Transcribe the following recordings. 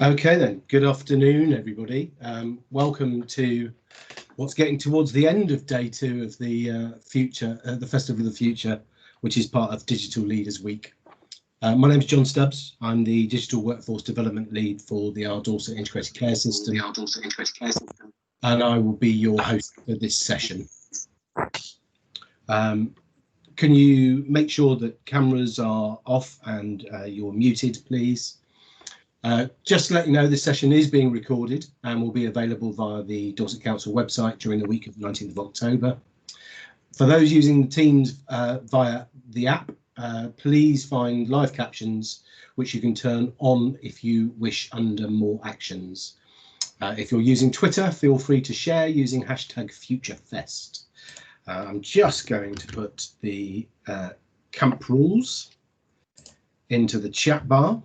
Okay then, good afternoon everybody. Welcome to what's getting towards the end of day 2 of the the Festival of the Future, which is part of Digital Leaders Week. My name is John Stubbs. I'm the Digital Workforce Development Lead for the Dorset Integrated Care System. And I will be your host for this session. Can you make sure that cameras are off and you're muted, please? Just to let you know, this session is being recorded and will be available via the Dorset Council website during the week of the 19th of October. For those using Teams via the app, please find live captions, which you can turn on if you wish under more actions. If you're using Twitter, feel free to share using hashtag FutureFest. I'm just going to put the camp rules into the chat bar.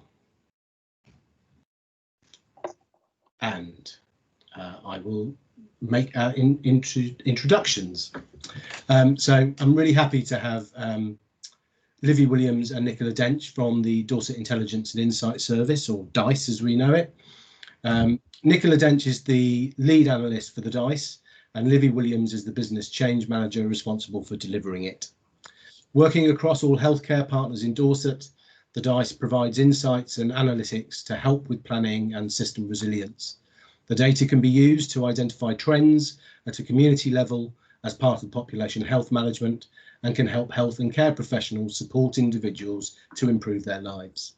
And I will make our introductions. So I'm really happy to have Livy Williams and Nicola Dench from the Dorset Intelligence and Insights Service, or DiiS as we know it. Nicola Dench is the lead analyst for the DiiS, and Livy Williams is the business change manager responsible for delivering it. Working across all healthcare partners in Dorset, the DiiS provides insights and analytics to help with planning and system resilience. The data can be used to identify trends at a community level as part of population health management and can help health and care professionals support individuals to improve their lives.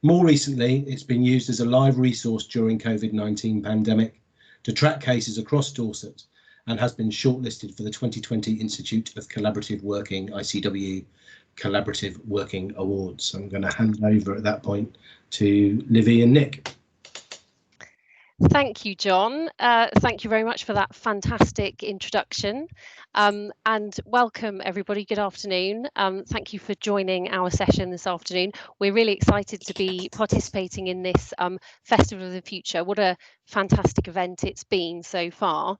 More recently, it's been used as a live resource during Covid-19 pandemic to track cases across Dorset and has been shortlisted for the 2020 Institute of Collaborative Working, ICW, Collaborative Working Awards. I'm going to hand over at that point to Livy and Nick. Thank you, John. Thank you very much for that fantastic introduction, and welcome everybody. Good afternoon. Thank you for joining our session this afternoon. We're really excited to be participating in this Festival of the Future. What a fantastic event it's been so far.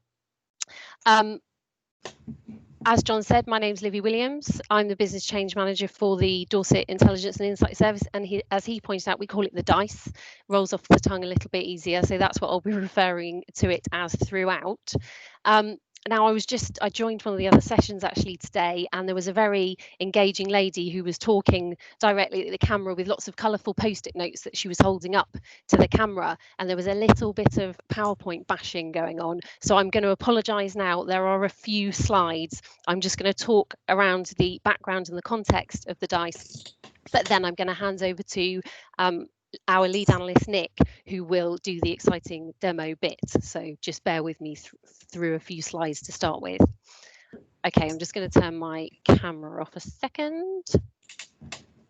As John said, my name's Livy Williams. I'm the business change manager for the Dorset Intelligence and Insight Service, and as he pointed out, we call it the DiiS. Rolls off the tongue a little bit easier, so that's what I'll be referring to it as throughout. Now, I joined one of the other sessions actually today, and there was a very engaging lady who was talking directly at the camera with lots of colourful post-it notes that she was holding up to the camera, and there was a little bit of PowerPoint bashing going on. So I'm going to apologise now. There are a few slides. I'm just going to talk around the background and the context of the DiiS, but then I'm going to hand over to our lead analyst Nick, who will do the exciting demo bit. So just bear with me through a few slides to start with. Okay, I'm just going to turn my camera off a second.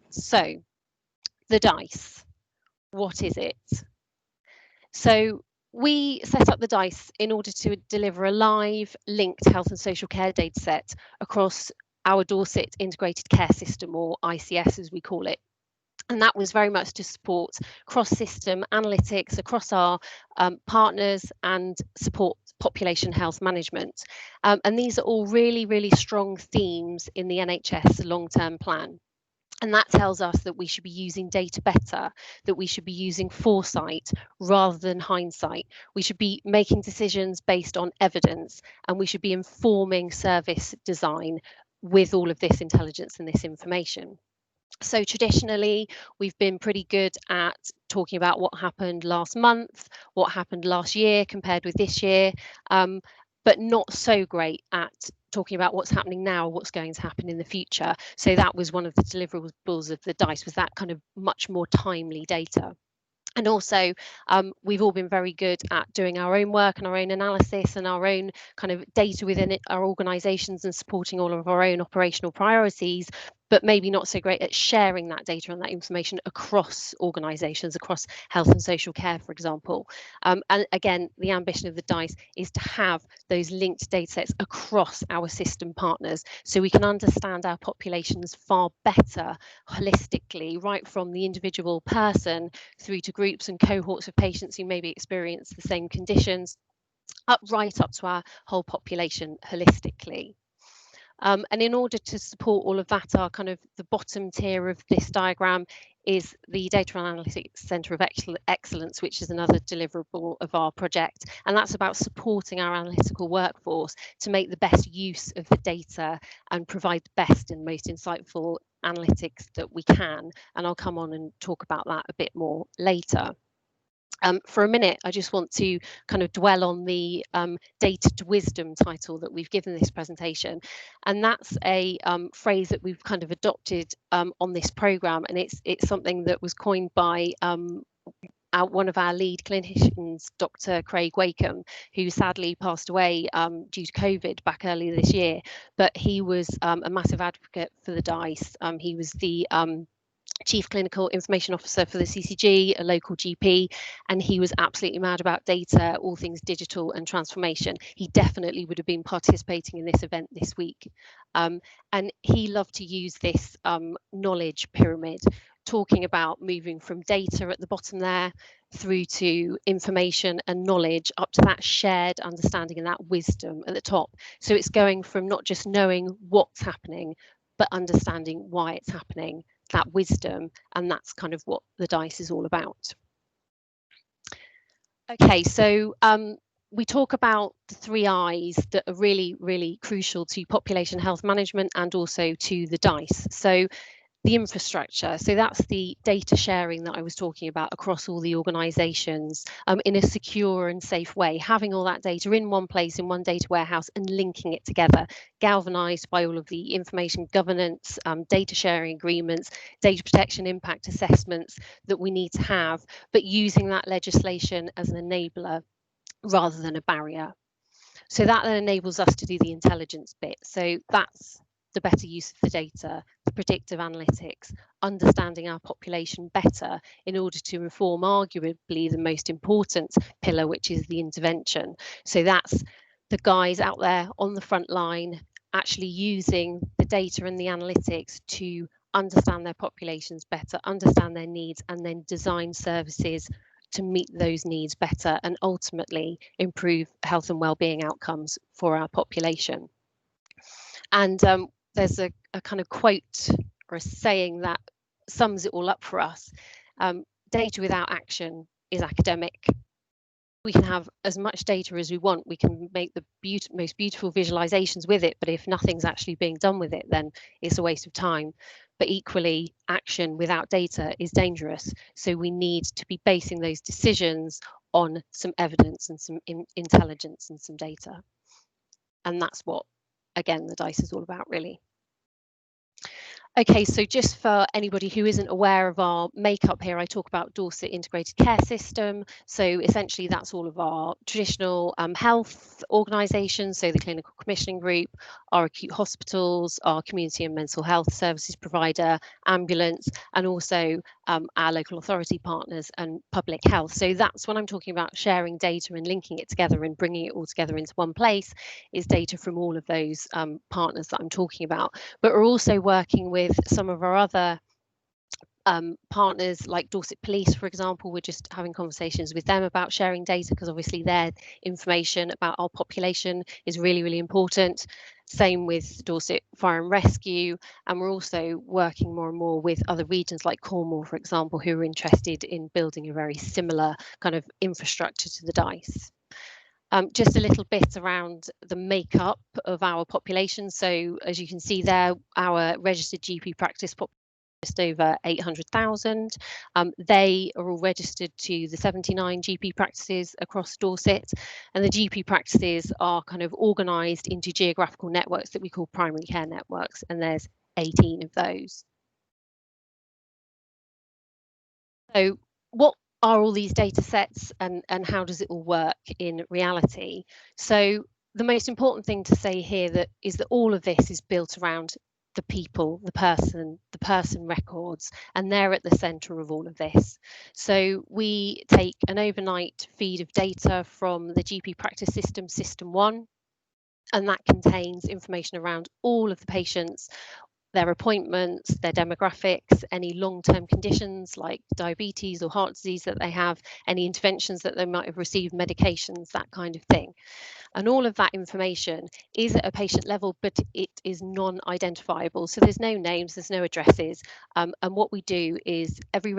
So the DiiS, what is it? So we set up the DiiS in order to deliver a live linked health and social care data set across our Dorset Integrated Care System, or ICS as we call it. And that was very much to support cross-system analytics across our partners and support population health management. And these are all really, really strong themes in the NHS long-term plan. And that tells us that we should be using data better, that we should be using foresight rather than hindsight. We should be making decisions based on evidence, and we should be informing service design with all of this intelligence and this information. So traditionally, we've been pretty good at talking about what happened last month, what happened last year compared with this year, but not so great at talking about what's happening now, what's going to happen in the future. So that was one of the deliverables of the DiiS, was that kind of much more timely data. And also, we've all been very good at doing our own work and our own analysis and our own kind of data within our organisations and supporting all of our own operational priorities, but maybe not so great at sharing that data and that information across organisations, across health and social care, for example. And again, the ambition of the DiiS is to have those linked data sets across our system partners so we can understand our populations far better holistically, right from the individual person through to groups and cohorts of patients who maybe experience the same conditions, right up to our whole population holistically. And in order to support all of that, our kind of the bottom tier of this diagram is the Data Analytics Centre of Excellence, which is another deliverable of our project. And that's about supporting our analytical workforce to make the best use of the data and provide the best and most insightful analytics that we can. And I'll come on and talk about that a bit more later. For a minute, I just want to kind of dwell on the data to wisdom title that we've given this presentation. And that's a phrase that we've kind of adopted on this programme. And it's something that was coined by one of our lead clinicians, Dr. Craig Wakeham, who sadly passed away due to COVID back earlier this year. But he was a massive advocate for the DiiS. He was the Chief Clinical Information Officer for the CCG, a local GP, and he was absolutely mad about data, all things digital and transformation. He definitely would have been participating in this event this week. And he loved to use this knowledge pyramid, talking about moving from data at the bottom there through to information and knowledge up to that shared understanding and that wisdom at the top. So it's going from not just knowing what's happening, but understanding why it's happening, that wisdom, and that's kind of what the DiiS is all about. Okay, so we talk about the 3 I's that are really, really crucial to population health management and also to the DiiS. So the infrastructure, so that's the data sharing that I was talking about across all the organisations in a secure and safe way, having all that data in one place, in one data warehouse, and linking it together, galvanised by all of the information governance, data sharing agreements, data protection impact assessments that we need to have, but using that legislation as an enabler rather than a barrier. So that then enables us to do the intelligence bit. So that's the better use of the data, the predictive analytics, understanding our population better in order to inform arguably the most important pillar, which is the intervention. So that's the guys out there on the front line actually using the data and the analytics to understand their populations better, understand their needs, and then design services to meet those needs better and ultimately improve health and well-being outcomes for our population. And there's a kind of quote or a saying that sums it all up for us. Data without action is academic. We can have as much data as we want. We can make the most beautiful visualizations with it, but if nothing's actually being done with it, then it's a waste of time. But equally, action without data is dangerous. So we need to be basing those decisions on some evidence and some intelligence and some data. And that's what, again, the DiiS is all about, really. Okay, so just for anybody who isn't aware of our makeup here, I talk about Dorset Integrated Care System. So essentially that's all of our traditional health organisations, so the Clinical Commissioning Group, our acute hospitals, our community and mental health services provider, ambulance, and also our local authority partners and public health. So that's when I'm talking about sharing data and linking it together and bringing it all together into one place, is data from all of those partners that I'm talking about. But we're also working with some of our other partners like Dorset Police, for example. We're just having conversations with them about sharing data because obviously their information about our population is really, really important. Same with Dorset Fire and Rescue, and we're also working more and more with other regions like Cornwall, for example, who are interested in building a very similar kind of infrastructure to the DiiS. Just a little bit around the makeup of our population. So as you can see there, our registered GP practice population is just over 800,000. They are all registered to the 79 GP practices across Dorset, and the GP practices are kind of organised into geographical networks that we call primary care networks, and there's 18 of those. So what are all these data sets and how does it all work in reality? So the most important thing to say here is that all of this is built around the people, the person records, and they're at the centre of all of this. So we take an overnight feed of data from the GP practice system, System 1, and that contains information around all of the patients, their appointments, their demographics, any long-term conditions like diabetes or heart disease that they have, any interventions that they might have received, medications, that kind of thing. And all of that information is at a patient level, but it is non-identifiable. So there's no names, there's no addresses. And what we do is every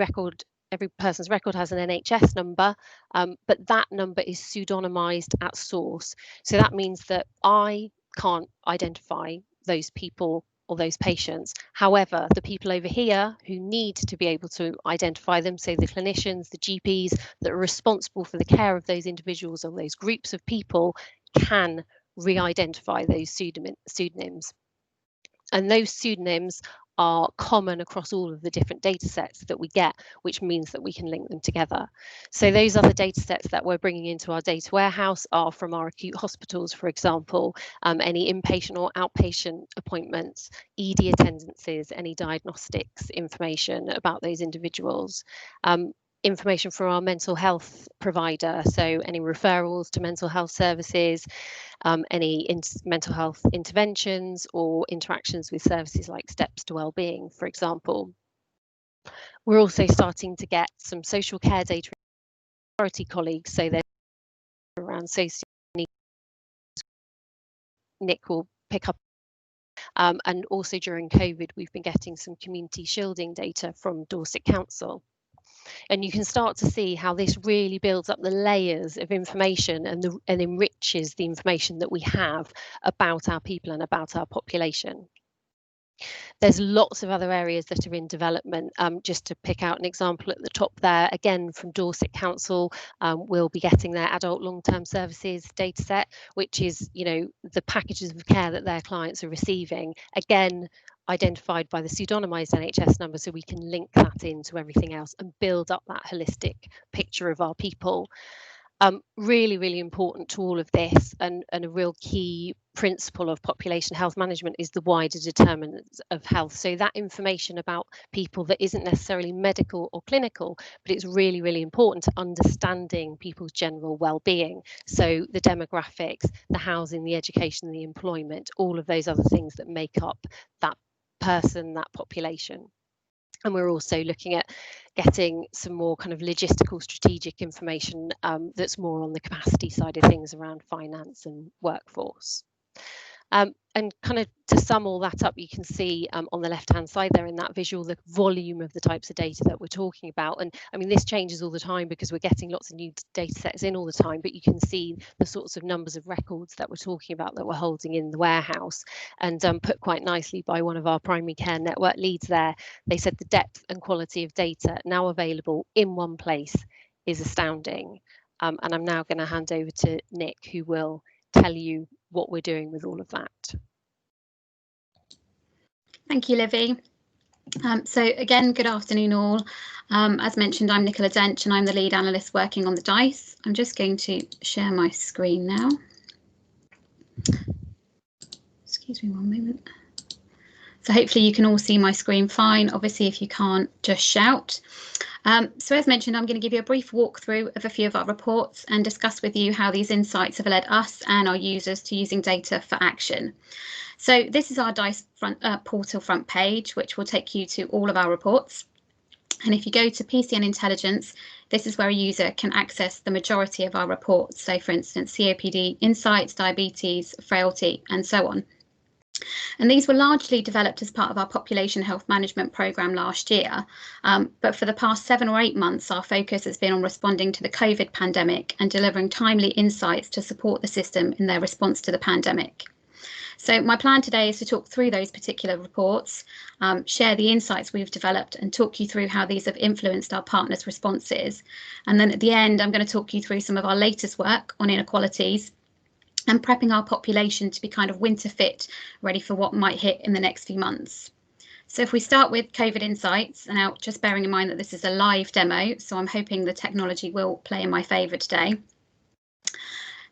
person's record has an NHS number, but that number is pseudonymized at source. So that means that I can't identify those people or those patients. However, the people over here who need to be able to identify them, so the clinicians, the GPs that are responsible for the care of those individuals or those groups of people, can re-identify those pseudonyms. And those pseudonyms are common across all of the different data sets that we get, which means that we can link them together. So those other data sets that we're bringing into our data warehouse are from our acute hospitals, for example, any inpatient or outpatient appointments, ED attendances, any diagnostics information about those individuals. Information from our mental health provider, so any referrals to mental health services, any mental health interventions or interactions with services like Steps to Wellbeing, for example. We're also starting to get some social care data authority colleagues, so they're around social needs. Nick will pick up. And also during COVID, we've been getting some community shielding data from Dorset Council. And you can start to see how this really builds up the layers of information and enriches the information that we have about our people and about our population. There's lots of other areas that are in development. Just to pick out an example at the top there, again from Dorset Council, we'll be getting their adult long-term services data set, which is, the packages of care that their clients are receiving. Again, identified by the pseudonymized NHS number, so we can link that into everything else and build up that holistic picture of our people. Really, really important to all of this, and a real key principle of population health management is the wider determinants of health. So that information about people that isn't necessarily medical or clinical, but it's really, really important to understanding people's general well-being. So the demographics, the housing, the education, the employment, all of those other things that make up that person, that population. And we're also looking at getting some more kind of logistical strategic information that's more on the capacity side of things around finance and workforce. And kind of to sum all that up, you can see on the left-hand side there in that visual, the volume of the types of data that we're talking about. And I mean, this changes all the time because we're getting lots of new data sets in all the time, but you can see the sorts of numbers of records that we're talking about that we're holding in the warehouse. And put quite nicely by one of our primary care network leads there, they said the depth and quality of data now available in one place is astounding. And I'm now going to hand over to Nick, who will tell you what we're doing with all of that. Thank you, Livy. So again, good afternoon all. As mentioned, I'm Nicola Dench and I'm the lead analyst working on the DiiS. I'm just going to share my screen now. Excuse me one moment. So hopefully you can all see my screen fine. Obviously, if you can't, just shout. So as mentioned, I'm going to give you a brief walkthrough of a few of our reports and discuss with you how these insights have led us and our users to using data for action. So this is our DiiS portal front page, which will take you to all of our reports. And if you go to PCN Intelligence, this is where a user can access the majority of our reports. So for instance, COPD, insights, diabetes, frailty, and so on. And these were largely developed as part of our population health management programme last year. But for the past 7 or 8 months, our focus has been on responding to the COVID pandemic and delivering timely insights to support the system in their response to the pandemic. So my plan today is to talk through those particular reports, share the insights we've developed and talk you through how these have influenced our partners' responses. And then at the end, I'm going to talk you through some of our latest work on inequalities and prepping our population to be kind of winter fit, ready for what might hit in the next few months. So if we start with Covid Insights, and now just bearing in mind that this is a live demo, so I'm hoping the technology will play in my favour today.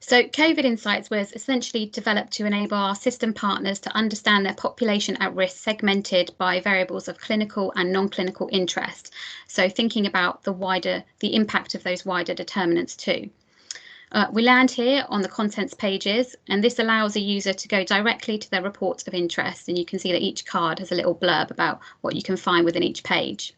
So Covid Insights was essentially developed to enable our system partners to understand their population at risk segmented by variables of clinical and non-clinical interest. So thinking about the impact of those wider determinants too. We land here on the contents pages, and this allows a user to go directly to their reports of interest, and you can see that each card has a little blurb about what you can find within each page.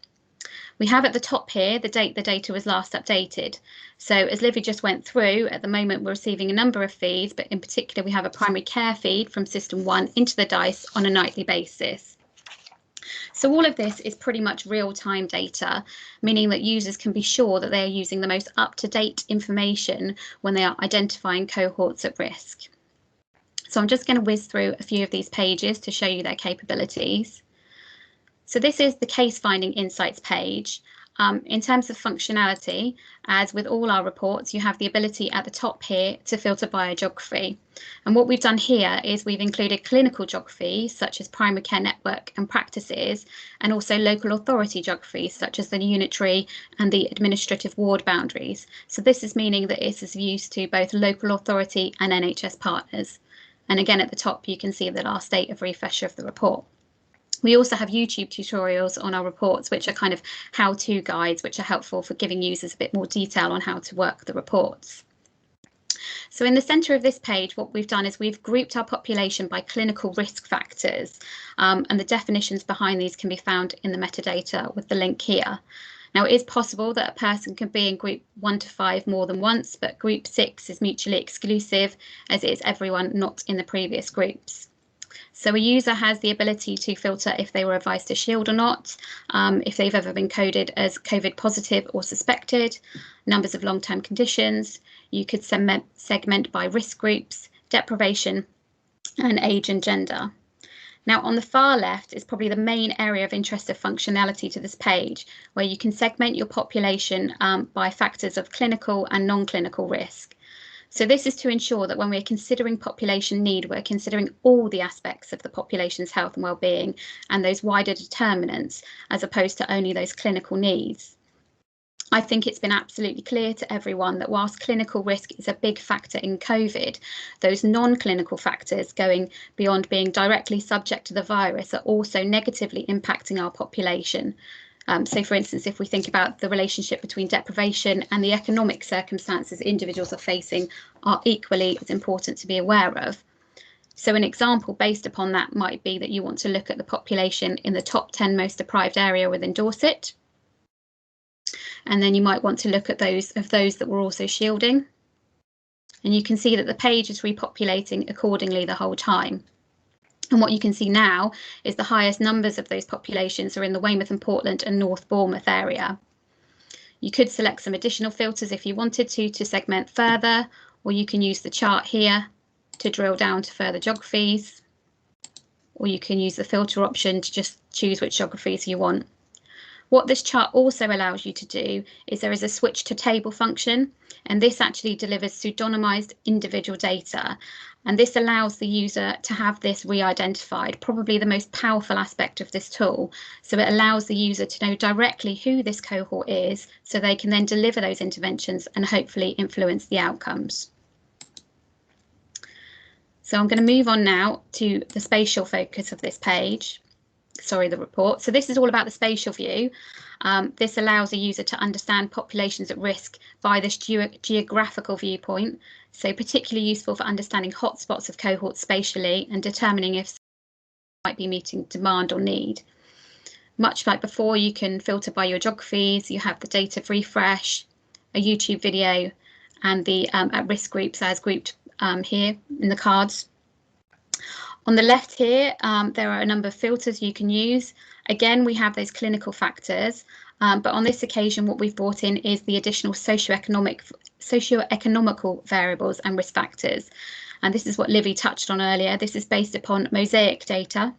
We have at the top here the date the data was last updated. So as Livy just went through, at the moment we're receiving a number of feeds, but in particular we have a primary care feed from System 1 into the DiiS on a nightly basis. So all of this is pretty much real-time data, meaning that users can be sure that they are using the most up-to-date information when they are identifying cohorts at risk. So I'm just going to whiz through a few of these pages to show you their capabilities. So this is the case finding insights page. In terms of functionality, as with all our reports, you have the ability at the top here to filter by geography. And what we've done here is we've included clinical geography, such as primary care network and practices, and also local authority geography, such as the unitary and the administrative ward boundaries. So this is meaning that it is of use to both local authority and NHS partners. And again, at the top, you can see the last date of refresher of the report. We also have YouTube tutorials on our reports, which are kind of how-to guides, which are helpful for giving users a bit more detail on how to work the reports. So in the centre of this page, what we've done is we've grouped our population by clinical risk factors, and the definitions behind these can be found in the metadata with the link here. Now, it is possible that a person can be in group 1 to 5 more than once, but group 6 is mutually exclusive, as it is everyone not in the previous groups. So a user has the ability to filter if they were advised to shield or not, if they've ever been coded as COVID positive or suspected, numbers of long-term conditions. You could segment by risk groups, deprivation, and age and gender. Now, on the far left is probably the main area of interest of functionality to this page, where you can segment your population by factors of clinical and non-clinical risk. So this is to ensure that when we're considering population need, we're considering all the aspects of the population's health and well-being and those wider determinants, as opposed to only those clinical needs. I think it's been absolutely clear to everyone that whilst clinical risk is a big factor in COVID, those non-clinical factors going beyond being directly subject to the virus are also negatively impacting our population. So, for instance, if we think about the relationship between deprivation and the economic circumstances individuals are facing are equally as important to be aware of. So an example based upon that might be that you want to look at the population in the top 10 most deprived area within Dorset. And then you might want to look at those that were also shielding. And you can see that the page is repopulating accordingly the whole time. And what you can see now is the highest numbers of those populations are in the Weymouth and Portland and North Bournemouth area. You could select some additional filters if you wanted to segment further, or you can use the chart here to drill down to further geographies, or you can use the filter option to just choose which geographies you want. What this chart also allows you to do is there is a switch to table function, and this actually delivers pseudonymized individual data. And this allows the user to have this re-identified, probably the most powerful aspect of this tool. So it allows the user to know directly who this cohort is, so they can then deliver those interventions and hopefully influence the outcomes. So I'm going to move on now to the spatial focus of this page. Sorry, the report. So this is all about the spatial view. This allows a user to understand populations at risk by this geographical viewpoint. So particularly useful for understanding hotspots of cohorts spatially and determining if might be meeting demand or need. Much like before, you can filter by your geographies. You have the date of refresh, a YouTube video, and the at-risk groups as grouped here in the cards. On the left here, there are a number of filters you can use. Again, we have those clinical factors, but on this occasion, what we've brought in is the additional socio-economical variables and risk factors. And this is what Livy touched on earlier. This is based upon mosaic data.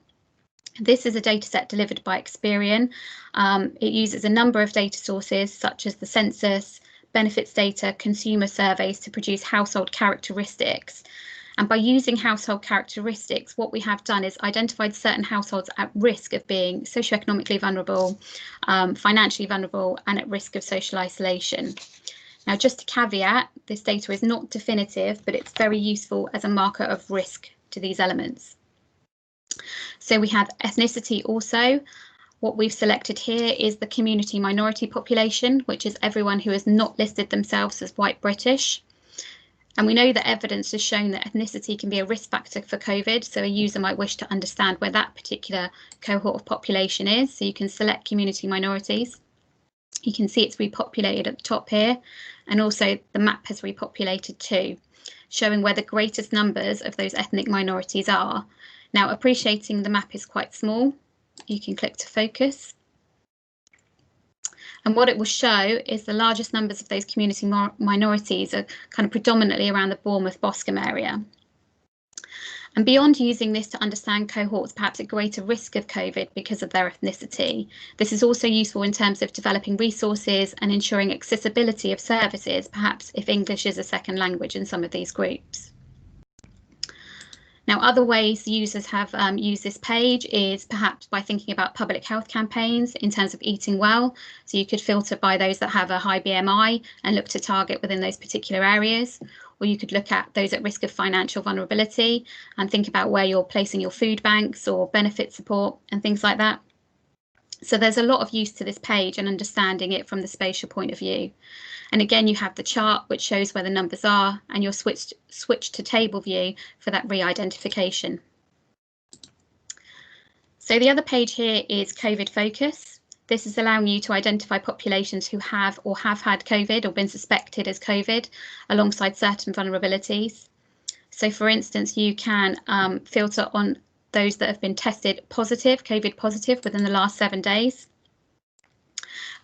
This is a data set delivered by Experian. It uses a number of data sources, such as the census, benefits data, consumer surveys to produce household characteristics. And by using household characteristics, what we have done is identified certain households at risk of being socioeconomically vulnerable, financially vulnerable, and at risk of social isolation. Now, just a caveat, this data is not definitive, but it's very useful as a marker of risk to these elements. So we have ethnicity also. What we've selected here is the community minority population, which is everyone who has not listed themselves as white British. And we know that evidence has shown that ethnicity can be a risk factor for COVID. So a user might wish to understand where that particular cohort of population is. So you can select community minorities. You can see it's repopulated at the top here. And also the map has repopulated too, showing where the greatest numbers of those ethnic minorities are. Now, appreciating the map is quite small, you can click to focus. And what it will show is the largest numbers of those community minorities are kind of predominantly around the Bournemouth-Boscombe area. And beyond using this to understand cohorts perhaps at greater risk of COVID because of their ethnicity, this is also useful in terms of developing resources and ensuring accessibility of services, perhaps if English is a second language in some of these groups. Now, other ways users have used this page is perhaps by thinking about public health campaigns in terms of eating well. So you could filter by those that have a high BMI and look to target within those particular areas. Or you could look at those at risk of financial vulnerability and think about where you're placing your food banks or benefit support and things like that. So there's a lot of use to this page and understanding it from the spatial point of view. And again, you have the chart which shows where the numbers are, and you're switched to table view for that re-identification. So the other page here is Covid Focus. This is allowing you to identify populations who have or have had COVID or been suspected as COVID alongside certain vulnerabilities. So for instance, you can filter on those that have been tested positive, COVID positive within the last 7 days.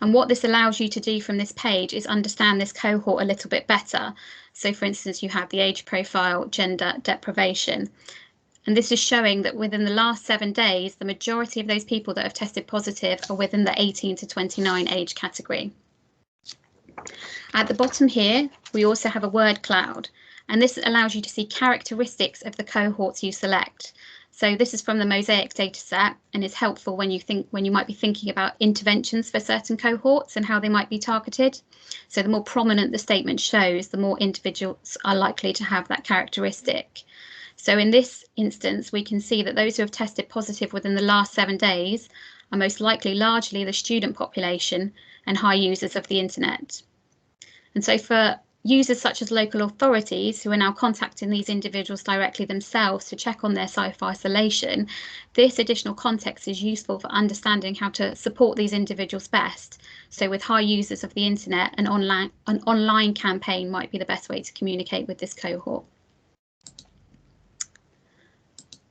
And what this allows you to do from this page is understand this cohort a little bit better. So for instance, you have the age profile, gender, deprivation. And this is showing that within the last 7 days, the majority of those people that have tested positive are within the 18 to 29 age category. At the bottom here, we also have a word cloud, and this allows you to see characteristics of the cohorts you select. So this is from the Mosaic dataset and is helpful when you might be thinking about interventions for certain cohorts and how they might be targeted. So the more prominent the statement shows, the more individuals are likely to have that characteristic. So in this instance, we can see that those who have tested positive within the last 7 days are most likely largely the student population and high users of the internet. And so for users such as local authorities who are now contacting these individuals directly themselves to check on their self-isolation, this additional context is useful for understanding how to support these individuals best. So with high users of the internet, an online campaign might be the best way to communicate with this cohort.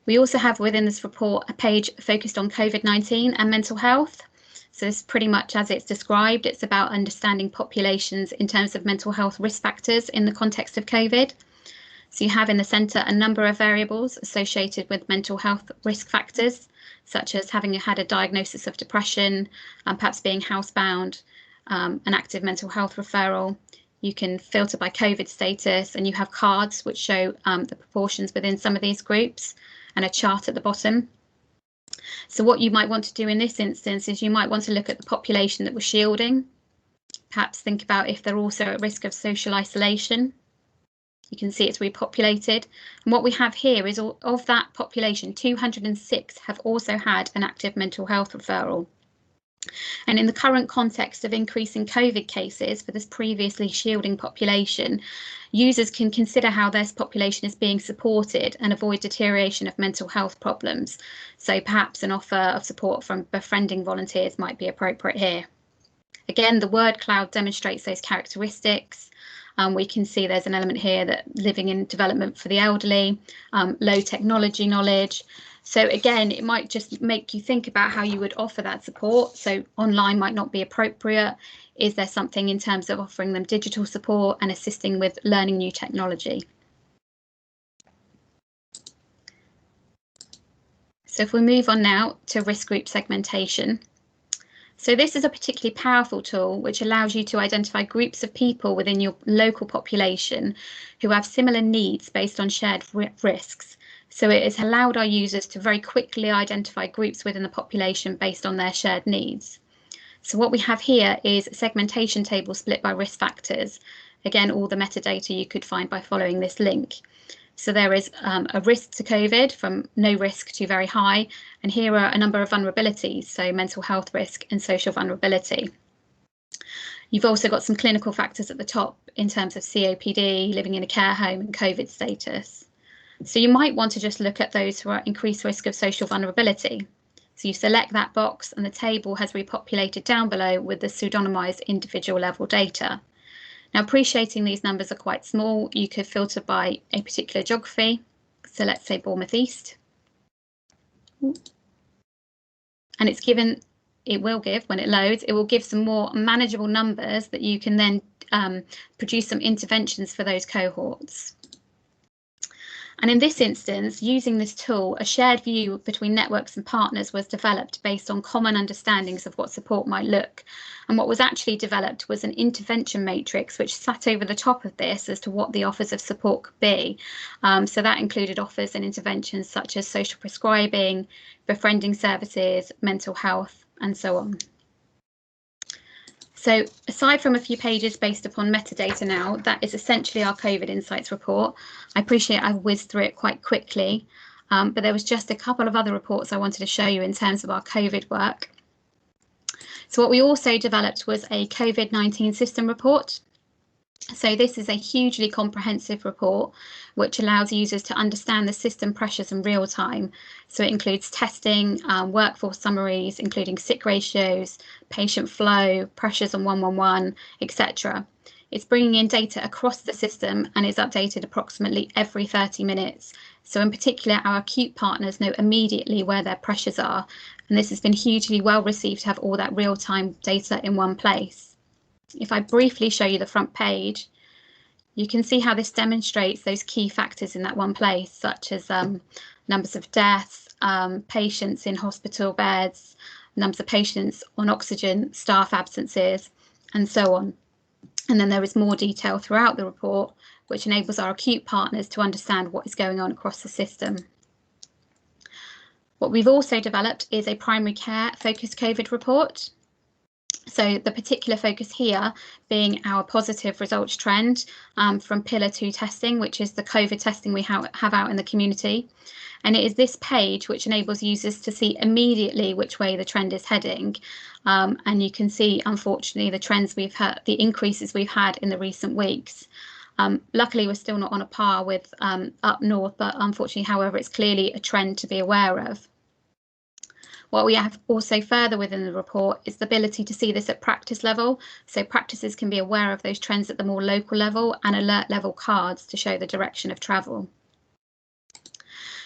We also have within this report a page focused on COVID-19 and mental health. So it's pretty much as it's described, it's about understanding populations in terms of mental health risk factors in the context of COVID. So you have in the centre a number of variables associated with mental health risk factors, such as having had a diagnosis of depression, perhaps being housebound, an active mental health referral. You can filter by COVID status, and you have cards which show the proportions within some of these groups and a chart at the bottom. So what you might want to do in this instance is you might want to look at the population that was shielding, perhaps think about if they're also at risk of social isolation. You can see it's repopulated. And what we have here is of that population, 206 have also had an active mental health referral. And in the current context of increasing COVID cases for this previously shielding population, users can consider how this population is being supported and avoid deterioration of mental health problems. So perhaps an offer of support from befriending volunteers might be appropriate here. Again, the word cloud demonstrates those characteristics. We can see there's an element here that living in development for the elderly, low technology knowledge. So again, it might just make you think about how you would offer that support. So online might not be appropriate. Is there something in terms of offering them digital support and assisting with learning new technology? So if we move on now to risk group segmentation. So this is a particularly powerful tool which allows you to identify groups of people within your local population who have similar needs based on shared risks. So it has allowed our users to very quickly identify groups within the population based on their shared needs. So what we have here is a segmentation table split by risk factors. Again, all the metadata you could find by following this link. So there is a risk to COVID from no risk to very high. And here are a number of vulnerabilities, so mental health risk and social vulnerability. You've also got some clinical factors at the top in terms of COPD, living in a care home and COVID status. So you might want to just look at those who are at increased risk of social vulnerability. So you select that box and the table has repopulated down below with the pseudonymized individual level data. Now, appreciating these numbers are quite small, you could filter by a particular geography. So let's say Bournemouth East. And it's given, it will give, when it loads, it will give some more manageable numbers that you can then produce some interventions for those cohorts. And in this instance, using this tool, a shared view between networks and partners was developed based on common understandings of what support might look. And what was actually developed was an intervention matrix which sat over the top of this as to what the offers of support could be. So that included offers and interventions such as social prescribing, befriending services, mental health, and so on. So aside from a few pages based upon metadata now, that is essentially our COVID Insights report. I appreciate I've whizzed through it quite quickly, but there was just a couple of other reports I wanted to show you in terms of our COVID work. So what we also developed was a COVID-19 system report. So this is a hugely comprehensive report which allows users to understand the system pressures in real time. So it includes testing, workforce summaries, including sick ratios, patient flow, pressures on 111, etc. It's bringing in data across the system and is updated approximately every 30 minutes. So in particular, our acute partners know immediately where their pressures are. And this has been hugely well received to have all that real-time data in one place. If I briefly show you the front page, you can see how this demonstrates those key factors in that one place, such as numbers of deaths, patients in hospital beds, numbers of patients on oxygen, staff absences, and so on. And then there is more detail throughout the report, which enables our acute partners to understand what is going on across the system. What we've also developed is a primary care focused COVID report. So the particular focus here being our positive results trend from Pillar 2 testing, which is the COVID testing we have out in the community. And it is this page which enables users to see immediately which way the trend is heading. And you can see, unfortunately, the trends we've had, the increases we've had in the recent weeks. Luckily, we're still not on a par with up north, but unfortunately, however, it's clearly a trend to be aware of. What we have also further within the report is the ability to see this at practice level. So practices can be aware of those trends at the more local level and alert level cards to show the direction of travel.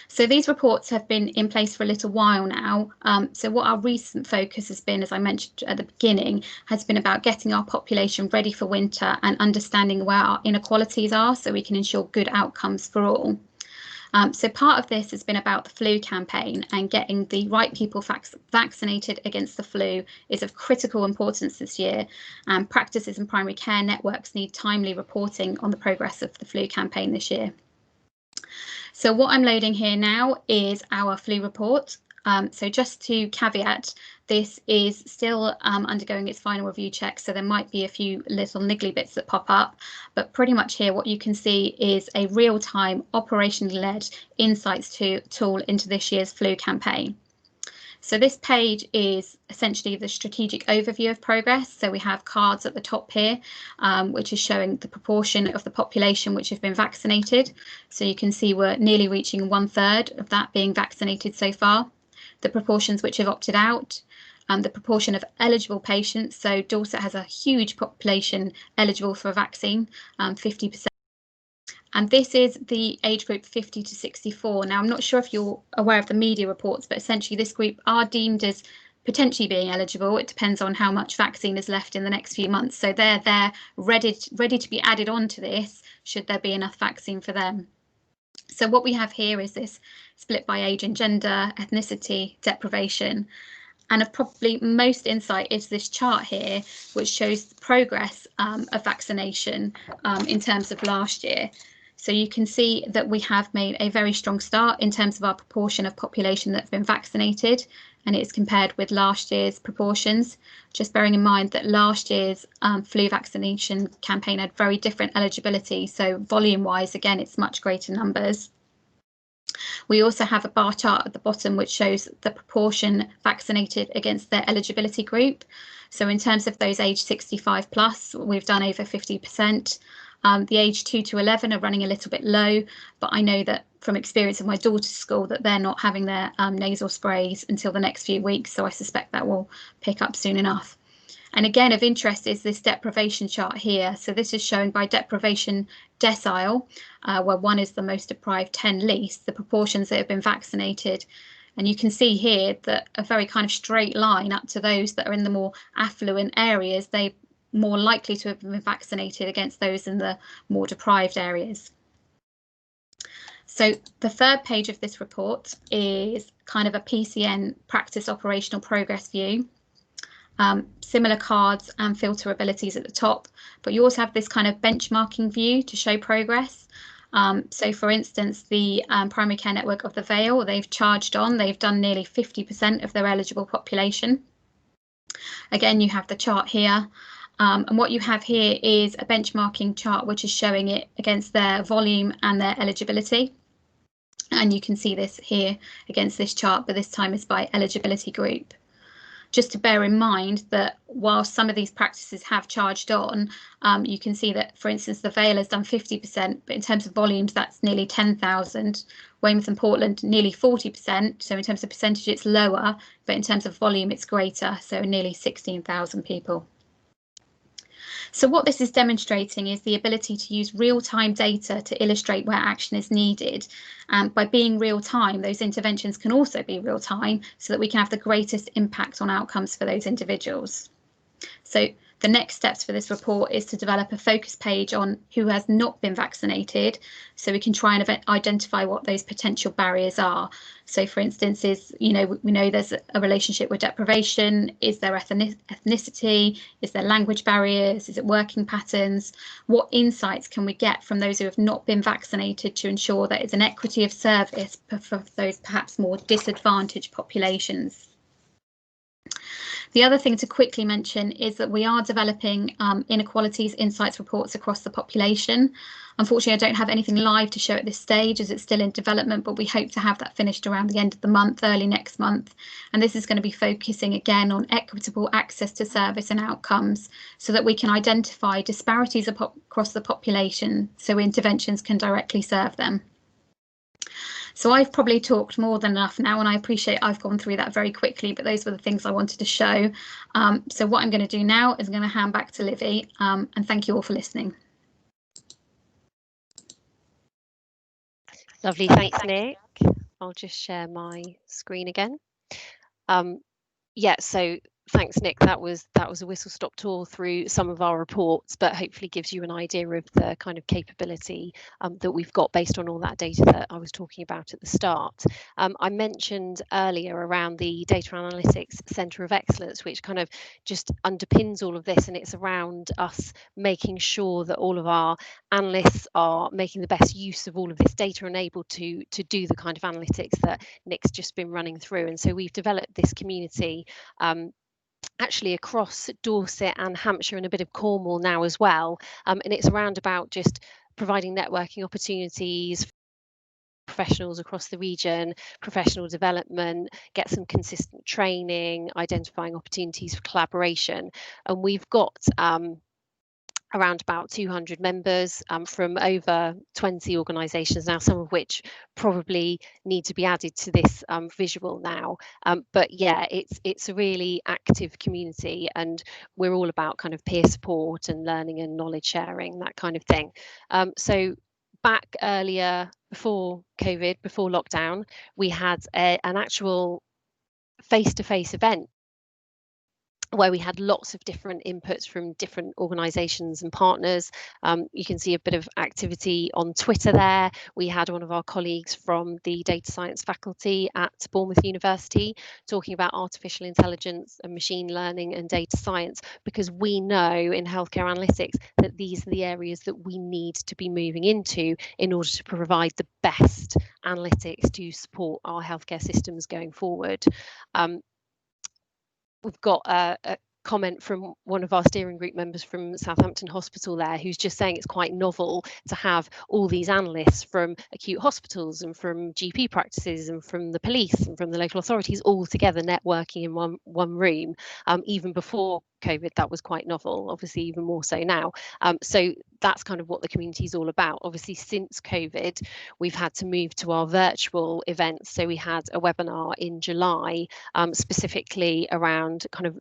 So these reports have been in place for a little while now. So what our recent focus has been, as I mentioned at the beginning, has been about getting our population ready for winter and understanding where our inequalities are so we can ensure good outcomes for all. So part of this has been about the flu campaign, and getting the right people vaccinated against the flu is of critical importance this year. And practices and primary care networks need timely reporting on the progress of the flu campaign this year. So what I'm loading here now is our flu report. So just to caveat, this is still undergoing its final review check, so there might be a few little niggly bits that pop up, but pretty much here what you can see is a real-time operationally led insights tool into this year's flu campaign. So this page is essentially the strategic overview of progress. So we have cards at the top here, which is showing the proportion of the population which have been vaccinated. So you can see we're nearly reaching 1/3 of that being vaccinated so far. The proportions which have opted out, the proportion of eligible patients. So Dorset has a huge population eligible for a vaccine, 50%. And this is the age group 50 to 64. Now, I'm not sure if you're aware of the media reports, but essentially this group are deemed as potentially being eligible. It depends on how much vaccine is left in the next few months. So they're ready to be added on to this should there be enough vaccine for them. So what we have here is this split by age and gender, ethnicity, deprivation. And of probably most insight is this chart here, which shows the progress of vaccination in terms of last year. So you can see that we have made a very strong start in terms of our proportion of population that's been vaccinated, and it's compared with last year's proportions. Just bearing in mind that last year's flu vaccination campaign had very different eligibility. So volume wise, again, it's much greater numbers. We also have a bar chart at the bottom which shows the proportion vaccinated against their eligibility group. So in terms of those aged 65 plus, we've done over 50%. The age 2 to 11 are running a little bit low, but I know that from experience of my daughter's school that they're not having their nasal sprays until the next few weeks, so I suspect that will pick up soon enough. And again, of interest is this deprivation chart here. So this is showing by deprivation decile, where 1 is the most deprived, 10 least, the proportions that have been vaccinated. And you can see here that a very kind of straight line up to those that are in the more affluent areas, they're more likely to have been vaccinated against those in the more deprived areas. So the third page of this report is kind of a PCN practice operational progress view. Similar cards and filter abilities at the top, but you also have this kind of benchmarking view to show progress. So for instance, the primary care network of the Vale, they've charged on, they've done nearly 50% of their eligible population. Again, you have the chart here. And what you have here is a benchmarking chart which is showing it against their volume and their eligibility. And you can see this here against this chart, but this time is by eligibility group. Just to bear in mind that while some of these practices have charged on, you can see that, for instance, the Vale has done 50%, but in terms of volumes, that's nearly 10,000. Weymouth and Portland, nearly 40%. So in terms of percentage, it's lower, but in terms of volume, it's greater. So nearly 16,000 people. So what this is demonstrating is the ability to use real-time data to illustrate where action is needed. By being real-time, those interventions can also be real-time so that we can have the greatest impact on outcomes for those individuals. So the next steps for this report is to develop a focus page on who has not been vaccinated, so we can try and identify what those potential barriers are. So for instance, we know there's a relationship with deprivation. Is there ethnicity? Is there language barriers? Is it working patterns? What insights can we get from those who have not been vaccinated to ensure that it's an equity of service for those perhaps more disadvantaged populations? The other thing to quickly mention is that we are developing inequalities insights reports across the population. Unfortunately, I don't have anything live to show at this stage as it's still in development, but we hope to have that finished around the end of the month, early next month. And this is going to be focusing again on equitable access to service and outcomes so that we can identify disparities across the population so interventions can directly serve them. So I've probably talked more than enough now, and I appreciate I've gone through that very quickly, but those were the things I wanted to show. So what I'm going to do now is I'm going to hand back to Livy, and thank you all for listening. Lovely, thanks, Nick. I'll just share my screen again. Yeah, so thanks, Nick. That was a whistle-stop tour through some of our reports, but hopefully gives you an idea of the kind of capability that we've got based on all that data that I was talking about at the start. I mentioned earlier around the Data Analytics Centre of Excellence, which kind of just underpins all of this, and it's around us making sure that all of our analysts are making the best use of all of this data and able to do the kind of analytics that Nick's just been running through. And so we've developed this community actually across Dorset and Hampshire and a bit of Cornwall now as well, and it's around about just providing networking opportunities for professionals across the region, professional development, get some consistent training, identifying opportunities for collaboration. And we've got around about 200 members from over 20 organisations now, some of which probably need to be added to this visual now. But yeah, it's a really active community, and we're all about kind of peer support and learning and knowledge sharing, that kind of thing. So back earlier, before COVID, before lockdown, we had an actual face-to-face event where we had lots of different inputs from different organisations and partners. You can see a bit of activity on Twitter there. We had one of our colleagues from the data science faculty at Bournemouth University talking about artificial intelligence and machine learning and data science, because we know in healthcare analytics that these are the areas that we need to be moving into in order to provide the best analytics to support our healthcare systems going forward. We've got comment from one of our steering group members from Southampton Hospital there, who's just saying it's quite novel to have all these analysts from acute hospitals and from GP practices and from the police and from the local authorities all together networking in one room. Even before COVID, that was quite novel, obviously even more so now. So that's kind of what the community is all about. Obviously, since COVID, we've had to move to our virtual events. So we had a webinar in July, specifically around kind of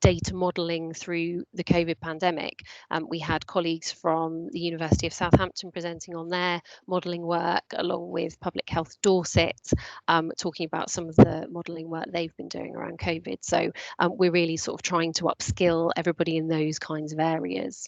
data modelling through the COVID pandemic. We had colleagues from the University of Southampton presenting on their modelling work, along with Public Health Dorset, talking about some of the modelling work they've been doing around COVID. So we're really sort of trying to upskill everybody in those kinds of areas.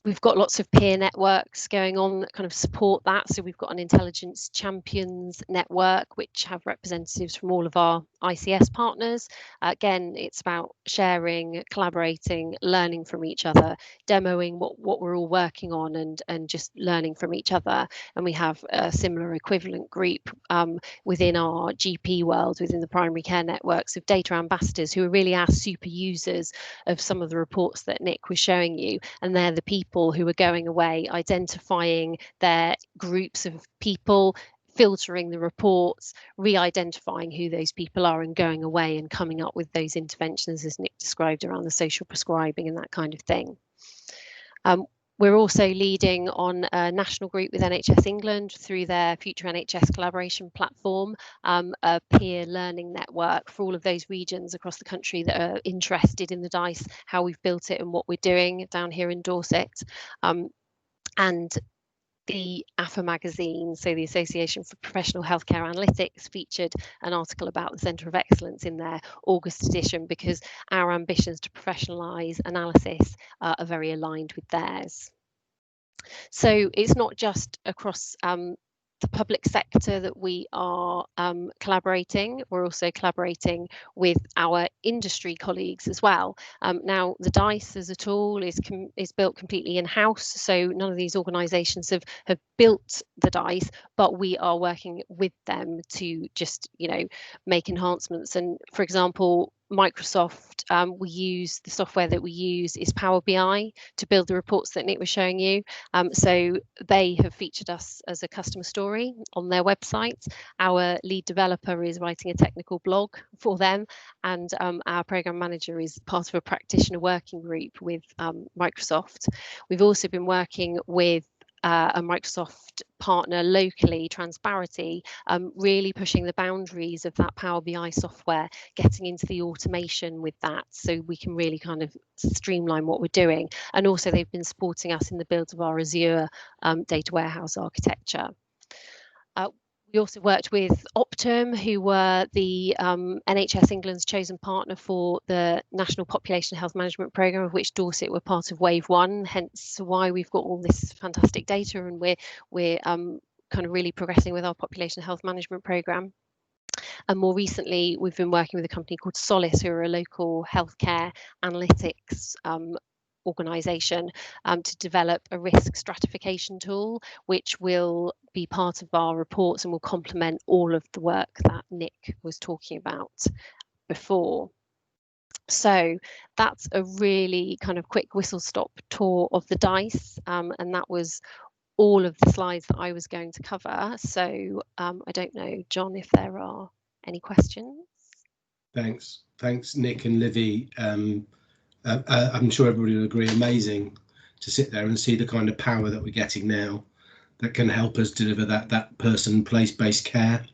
We've got lots of peer networks going on that kind of support that. So we've got an intelligence champions network, which have representatives from all of our ICS partners. Again, it's about sharing, collaborating, learning from each other, demoing what we're all working on and just learning from each other. And we have a similar equivalent group within our GP world, within the primary care networks of data ambassadors, who are really our super users of some of the reports that Nick was showing you. And they're the people who are going away, identifying their groups of people, filtering the reports, re-identifying who those people are and going away and coming up with those interventions, as Nick described, around the social prescribing and that kind of thing. We're also leading on a national group with NHS England through their Future NHS collaboration platform, a peer learning network for all of those regions across the country that are interested in the DiiS, how we've built it and what we're doing down here in Dorset. And the AFA magazine, so the Association for Professional Healthcare Analytics, featured an article about the Centre of Excellence in their August edition, because our ambitions to professionalise analysis are very aligned with theirs. So it's not just across the public sector that we are collaborating. We're also collaborating with our industry colleagues as well. Now, the DiiS as a tool is built completely in-house, so none of these organisations have built the DiiS, but we are working with them to just, make enhancements. And for example, Microsoft, the software that we use is Power BI to build the reports that Nick was showing you. So they have featured us as a customer story on their website. Our lead developer is writing a technical blog for them, and our program manager is part of a practitioner working group with Microsoft. We've also been working with a Microsoft partner locally, Transparity, really pushing the boundaries of that Power BI software, getting into the automation with that, so we can really kind of streamline what we're doing. And also they've been supporting us in the build of our Azure data warehouse architecture. We also worked with Optum, who were the NHS England's chosen partner for the National Population Health Management Programme, of which Dorset were part of Wave 1, hence why we've got all this fantastic data, and we're kind of really progressing with our Population Health Management Programme. And more recently, we've been working with a company called Solace, who are a local healthcare analytics organisation, to develop a risk stratification tool, which will be part of our reports and will complement all of the work that Nick was talking about before. So that's a really kind of quick whistle-stop tour of the DiiS, and that was all of the slides that I was going to cover. So I don't know, John, if there are any questions. Thanks, Nick and Livy. I'm sure everybody will agree, amazing to sit there and see the kind of power that we're getting now that can help us deliver that person place-based care.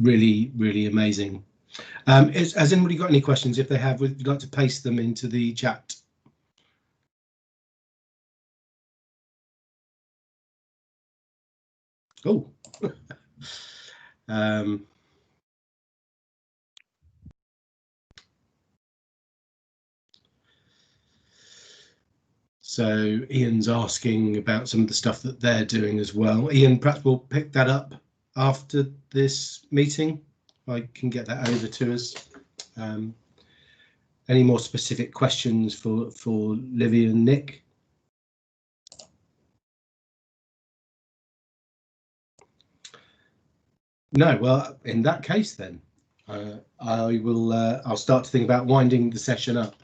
Really, really amazing. Has anybody got any questions? If they have, we'd like to paste them into the chat. Oh. So Ian's asking about some of the stuff that they're doing as well. Ian, perhaps we'll pick that up after this meeting. I can get that over to us. Any more specific questions for Livy and Nick? No, well, in that case then, I'll start to think about winding the session up.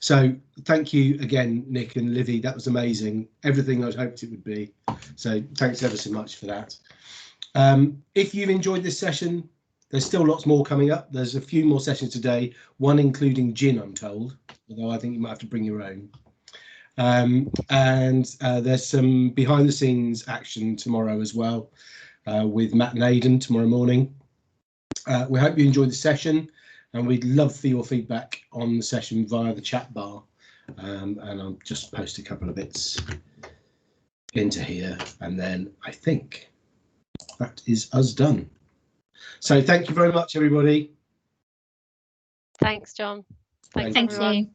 So thank you again, Nick and Livy. That was amazing. Everything I'd hoped it would be. So thanks ever so much for that. If you've enjoyed this session, there's still lots more coming up. There's a few more sessions today, one including gin, I'm told, although I think you might have to bring your own. There's some behind the scenes action tomorrow as well, with Matt and Aidan tomorrow morning. We hope you enjoyed the session, and we'd love for your feedback on the session via the chat bar. And I'll just post a couple of bits into here, and then I think that is us done. So thank you very much, everybody. Thanks, John. Thanks, Thank everyone. you.